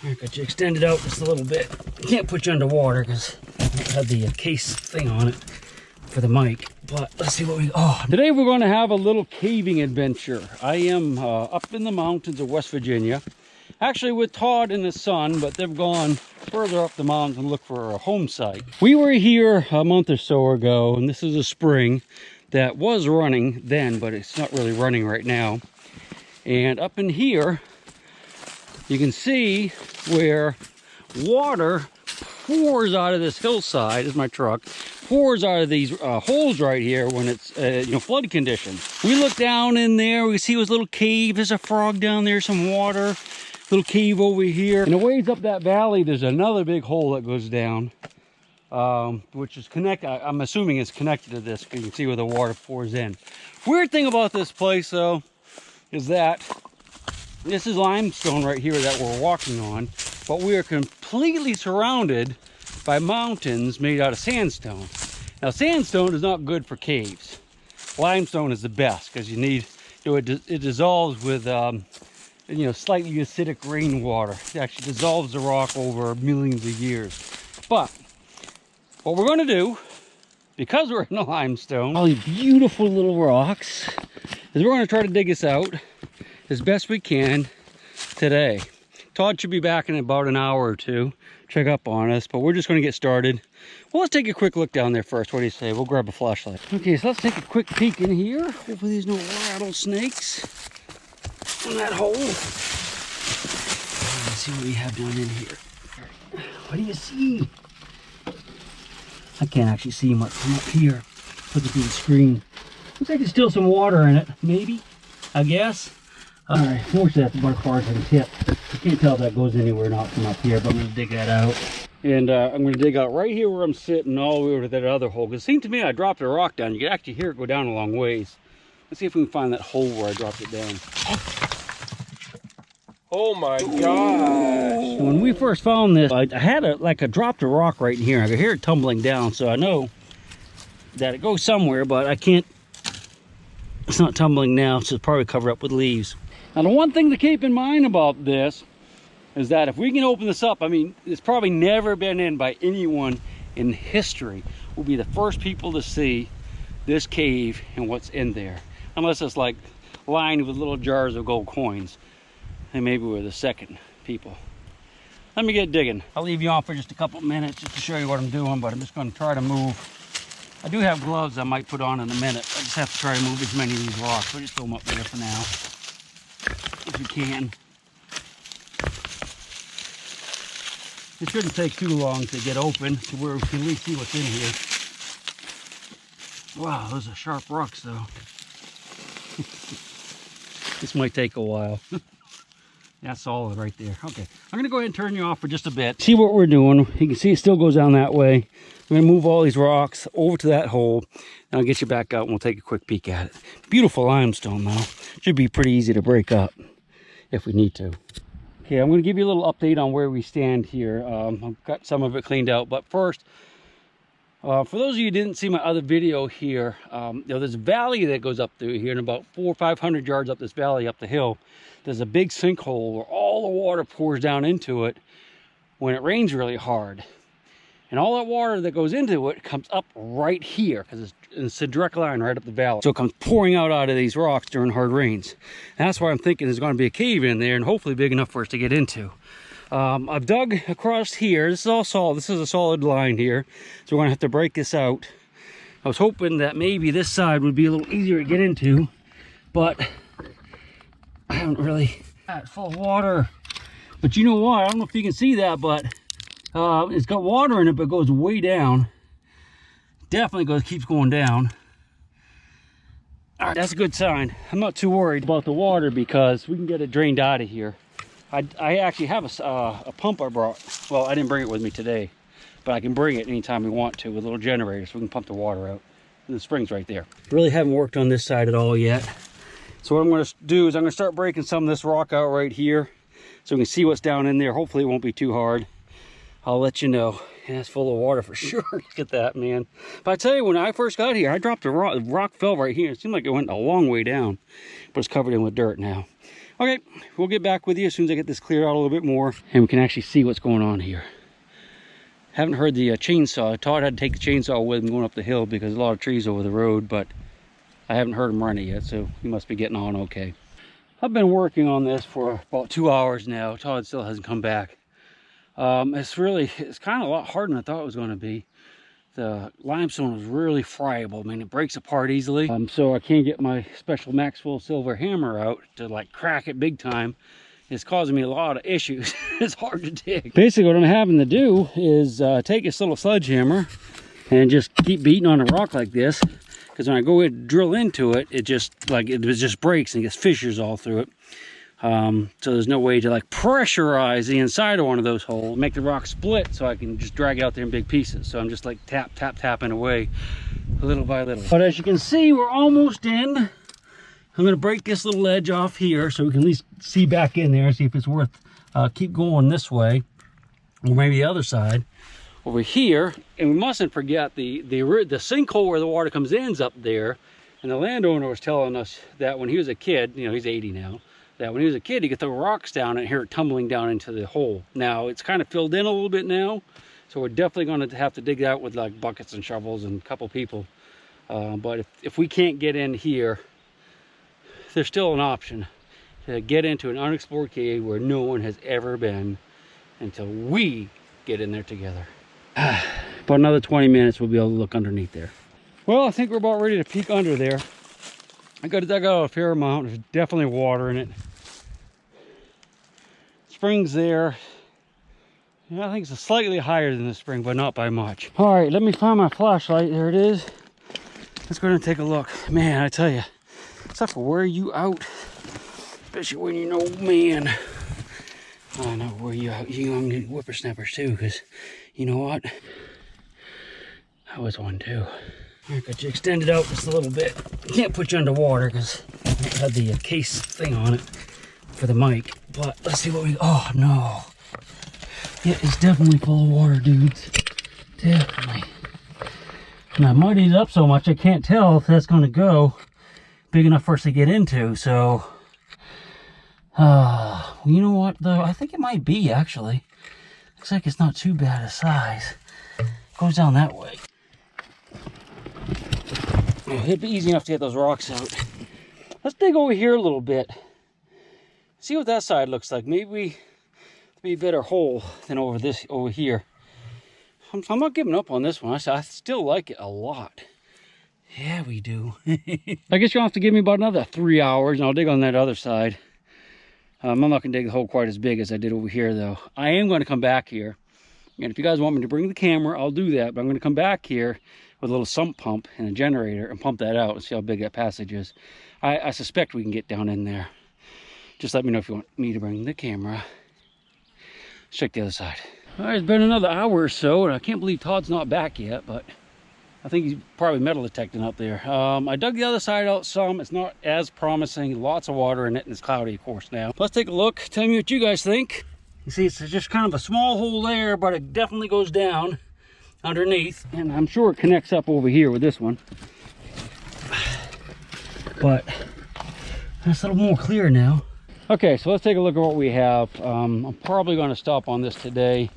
I got you extended out just a little bit. Can't put you underwater because I don't have the case thing on it for the mic. But let's see what we... Oh, today we're going to have a little caving adventure. I am up in the mountains of West Virginia. Actually with Todd and his son, but they've gone further up the mountains and look for a home site. We were here a month or so ago, and this is a spring that was running then, but it's not really running right now. And up in here, you can see where water pours out of this hillside. This is my truck. Pours out of these holes right here when it's flood condition. We look down in there, we see this little cave. There's a frog down there, some water. Little cave over here. And a ways up that valley, there's another big hole that goes down, which is connected. I'm assuming it's connected to this, because you can see where the water pours in. Weird thing about this place, though, is that this is limestone right here that we're walking on, but we are completely surrounded by mountains made out of sandstone. Now, sandstone is not good for caves. Limestone is the best, because you need, it dissolves with slightly acidic rainwater. It actually dissolves the rock over millions of years. But what we're going to do, because we're in the limestone, all these beautiful little rocks, is we're going to try to dig this out as best we can today. Todd should be back in about an hour or two, check up on us, but we're just going to get started. Well, let's take a quick look down there first. What do you say? We'll grab a flashlight. Okay, so let's take a quick peek in here. Hopefully there's no rattlesnakes in that hole. Let's see what we have down in here. What do you see? I can't actually see much from up here. Put it through the screen. Looks like there's still some water in it, maybe, I guess. Alright, fortunately that's about as far as I can tip. I can't tell if that goes anywhere or not from up here, but I'm going to dig that out. And I'm going to dig out right here where I'm sitting all the way over to that other hole. Because it seemed to me I dropped a rock down. You can actually hear it go down a long ways. Let's see if we can find that hole where I dropped it down. Oh my gosh. When we first found this, I had dropped a rock right in here. I could hear it tumbling down, so I know that it goes somewhere, but I can't, it's not tumbling now, so it's probably covered up with leaves. Now the one thing to keep in mind about this is that if we can open this up, I mean, it's probably never been in by anyone in history. We'll be the first people to see this cave and what's in there. Unless it's like lined with little jars of gold coins. And maybe we're the second people. Let me get digging. I'll leave you on for just a couple minutes just to show you what I'm doing, but I'm just going to try to move. I do have gloves I might put on in a minute. I just have to try to move as many of these rocks. We'll just throw them up there for now, if we can. It shouldn't take too long to get open to where we can at least see what's in here. Wow, those are sharp rocks though. This might take a while. That's solid right there. Okay, I'm gonna go ahead and turn you off for just a bit. See what we're doing. You can see it still goes down that way. I'm gonna move all these rocks over to that hole, and I'll get you back out and we'll take a quick peek at it. Beautiful limestone though. Should be pretty easy to break up if we need to. Okay, I'm gonna give you a little update on where we stand here. I've got some of it cleaned out, but first, for those of you who didn't see my other video here, there's a valley that goes up through here, and about 400 or 500 yards up this valley, up the hill, there's a big sinkhole where all the water pours down into it when it rains really hard. And all that water that goes into it comes up right here, because it's a direct line right up the valley. So it comes pouring out of these rocks during hard rains. And that's why I'm thinking there's going to be a cave in there, and hopefully big enough for us to get into. I've dug across here. This is all solid. This is a solid line here. So we're going to have to break this out. I was hoping that maybe this side would be a little easier to get into, but I haven't really got it full of water. But you know what? I don't know if you can see that, but it's got water in it, but it goes way down. Definitely keeps going down. All right, that's a good sign. I'm not too worried about the water because we can get it drained out of here. I actually have a pump I brought. Well, I didn't bring it with me today, but I can bring it anytime we want to with a little generator so we can pump the water out. And the spring's right there. Really haven't worked on this side at all yet. So what I'm going to do is I'm going to start breaking some of this rock out right here so we can see what's down in there. Hopefully it won't be too hard. I'll let you know. Yeah, it's full of water for sure. Look at that, man. But I tell you, when I first got here, I dropped a rock. The rock fell right here. It seemed like it went a long way down, but it's covered in with dirt now. Okay, we'll get back with you as soon as I get this cleared out a little bit more and we can actually see what's going on here. Haven't heard the chainsaw. Todd had to take the chainsaw with him going up the hill because a lot of trees over the road, but I haven't heard him run it yet, so he must be getting on okay. I've been working on this for about 2 hours now. Todd still hasn't come back. It's kind of a lot harder than I thought it was going to be. The limestone was really friable. I mean, it breaks apart easily. So I can't get my special Maxwell silver hammer out to like crack it big time. It's causing me a lot of issues. It's hard to dig. Basically what I'm having to do is take this little sledgehammer and just keep beating on a rock like this. Because when I go in drill into it, it just breaks and gets fissures all through it. So there's no way to like pressurize the inside of one of those holes, make the rock split so I can just drag it out there in big pieces. So I'm just like tapping away little by little. But as you can see, we're almost in. I'm gonna break this little edge off here so we can at least see back in there, see if it's worth keep going this way, or maybe the other side. Over here, and we mustn't forget the sinkhole where the water comes in's up there. And the landowner was telling us that when he was a kid, you know, he's 80 now, that when he was a kid, he could throw rocks down and hear it tumbling down into the hole. Now, it's kind of filled in a little bit now, so we're definitely going to have to dig out with like buckets and shovels and a couple people. But if we can't get in here, there's still an option to get into an unexplored cave where no one has ever been until we get in there together. About another 20 minutes, we'll be able to look underneath there. Well, I think we're about ready to peek under there. I got to dug out a fair amount. There's definitely water in it. Spring's there. Yeah, I think it's slightly higher than the spring, but not by much. All right, let me find my flashlight. There it is. Let's go ahead and take a look. Man, I tell you, stuff will wear you out, especially when you know, man. I know where you out. You young whippersnappers too, because you know what? I was one too. I got you extended out just a little bit. Can't put you underwater because it had the case thing on it for the mic. But let's see what we. Oh no! Yeah, it's definitely full of water, dudes. Definitely. And I muddied it up so much I can't tell if that's going to go big enough for us to get into. So, you know what though? I think it might be actually. Looks like it's not too bad a size. Goes down that way. Oh, it'd be easy enough to get those rocks out. Let's dig over here a little bit. See what that side looks like. Maybe it'd be a better hole than over here. I'm not giving up on this one. I still like it a lot. Yeah, we do. I guess you'll have to give me about another 3 hours and I'll dig on that other side. I'm not going to dig the hole quite as big as I did over here, though. I am going to come back here. And if you guys want me to bring the camera, I'll do that. But I'm going to come back here with a little sump pump and a generator and pump that out and see how big that passage is. I suspect we can get down in there. Just let me know if you want me to bring the camera. Let's check the other side. All right, it's been another hour or so, and I can't believe Todd's not back yet, but I think he's probably metal detecting up there. I dug the other side out some. It's not as promising. Lots of water in it, and it's cloudy, of course, now. Let's take a look. Tell me what you guys think. You see, it's just kind of a small hole there, but it definitely goes down underneath. And I'm sure it connects up over here with this one. But it's a little more clear now. Okay, so let's take a look at what we have. I'm probably going to stop on this today,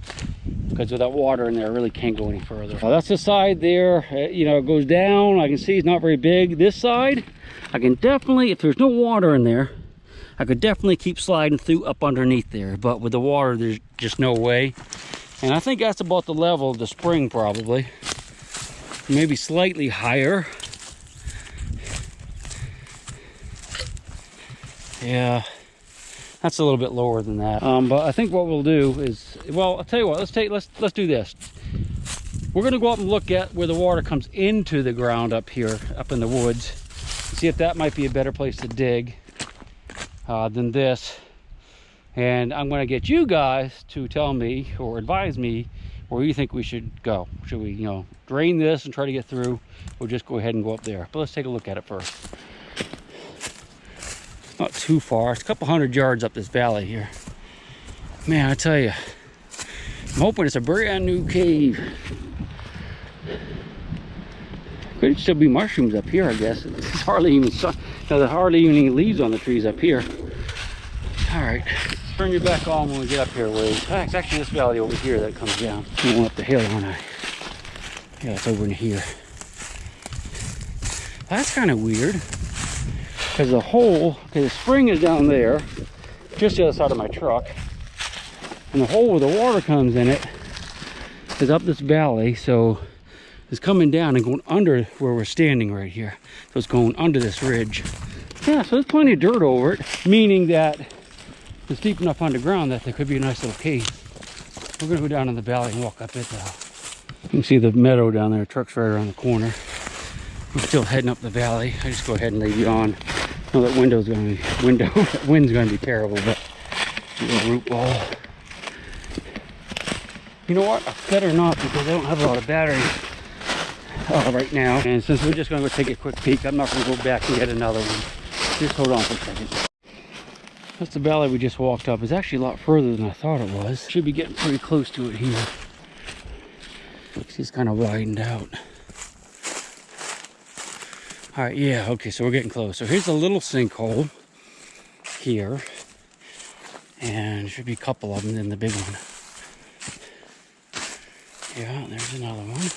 because with that water in there, I really can't go any further. That's the side there. You know, it goes down. I can see it's not very big. This side, I can definitely, if there's no water in there, I could definitely keep sliding through up underneath there. But with the water, there's just no way. And I think that's about the level of the spring, probably. Maybe slightly higher. Yeah. That's a little bit lower than that. But I think what we'll do is, well, I'll tell you what, let's do this. We're gonna go up and look at where the water comes into the ground up here, up in the woods. See if that might be a better place to dig than this. And I'm gonna get you guys to tell me or advise me where you think we should go. Should we, you know, drain this and try to get through, or just go ahead and go up there? But let's take a look at it first. Not too far. It's a couple 100 yards up this valley here. Man, I tell you, I'm hoping it's a brand new cave. Could still be mushrooms up here, I guess. It's hardly even sun. No, there's hardly even any leaves on the trees up here. All right, turn you back on when we get up here a ways. It's actually this valley over here that comes down. I'm going up the hill, aren't I? Yeah, it's over in here. That's kind of weird. Because the hole, okay, the spring is down there, just the other side of my truck. And the hole where the water comes in it is up this valley, so it's coming down and going under where we're standing right here. So it's going under this ridge. Yeah, so there's plenty of dirt over it, meaning that it's deep enough underground that there could be a nice little cave. We're gonna go down in the valley and walk up it though. You can see the meadow down there, truck's right around the corner. We're still heading up the valley. I just go ahead and leave you on. I know that wind's gonna be terrible, but a little root ball. You know what? Better not, because I don't have a lot of battery right now. And since we're just gonna go take a quick peek, I'm not gonna go back and get another one. Just hold on for a second. That's the valley we just walked up. It's actually a lot further than I thought it was. Should be getting pretty close to it here. It's kind of widened out. All right, yeah, okay, so we're getting close. So here's a little sinkhole here. And there should be a couple of them in the big one. Yeah, there's another one.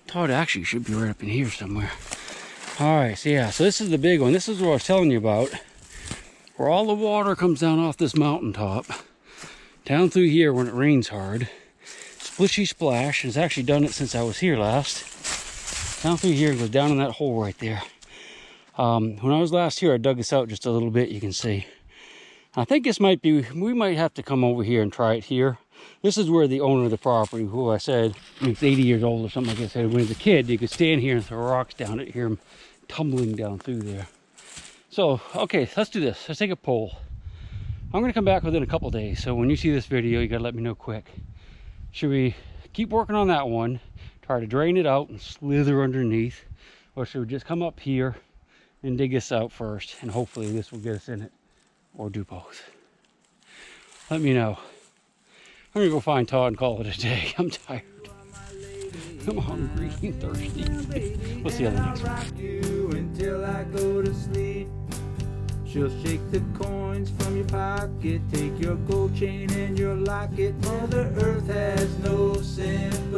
Thought it actually should be right up in here somewhere. All right, so yeah, so this is the big one. This is what I was telling you about. Where all the water comes down off this mountaintop. Down through here when it rains hard. Splishy splash. It's actually done it since I was here last. Down through here, it goes down in that hole right there. When I was last here, I dug this out just a little bit, you can see. I think this might be, we might have to come over here and try it here. This is where the owner of the property, who I said, he's 80 years old or something like I said, when he was a kid, you could stand here and throw rocks down it, hear him tumbling down through there. So, okay, let's do this. Let's take a poll. I'm gonna come back within a couple days, so when you see this video, you gotta let me know quick. Should we keep working on that one, try to drain it out and slither underneath, or should we just come up here and dig this out first, and hopefully this will get us in it, or do both? Let me know. I'm gonna go find Todd and call it a day. I'm tired. I'm hungry and thirsty. We'll see you on the next one. Until I go to sleep. She'll shake the coins from your pocket, take your gold chain and your locket. Mother Earth has no sin.